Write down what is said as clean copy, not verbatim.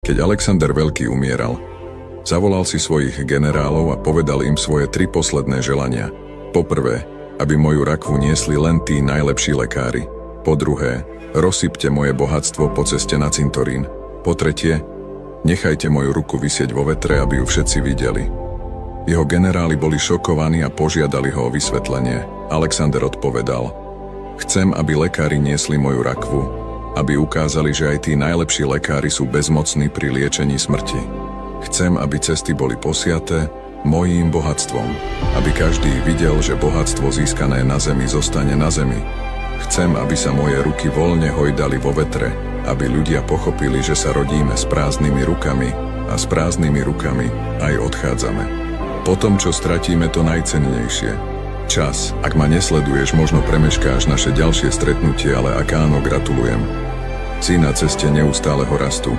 Keď Alexander Veľký umieral, zavolal si svojich generálov a povedal im svoje 3 posledné želania. Po prvé, aby moju rakvu niesli len tí najlepší lekári. Po druhé, rozsypte moje bohatstvo po ceste na cintorín. Po tretie, nechajte moju ruku visieť vo vetre, aby ju všetci videli. Jeho generáli boli šokovaní a požiadali ho o vysvetlenie. Alexander odpovedal: chcem, aby lekári niesli moju rakvu, aby ukázali, že aj tí najlepší lekári sú bezmocní pri liečení smrti. Chcem, aby cesty boli posiaté mojím bohatstvom, aby každý videl, že bohatstvo získané na zemi zostane na zemi. Chcem, aby sa moje ruky voľne hojdali vo vetre, aby ľudia pochopili, že sa rodíme s prázdnymi rukami a s prázdnymi rukami aj odchádzame. Po tom, čo stratíme to najcennejšie, čas. Ak ma nesleduješ, možno premeškáš naše ďalšie stretnutie, ale ak áno, gratulujem. Si na ceste neustáleho rastu.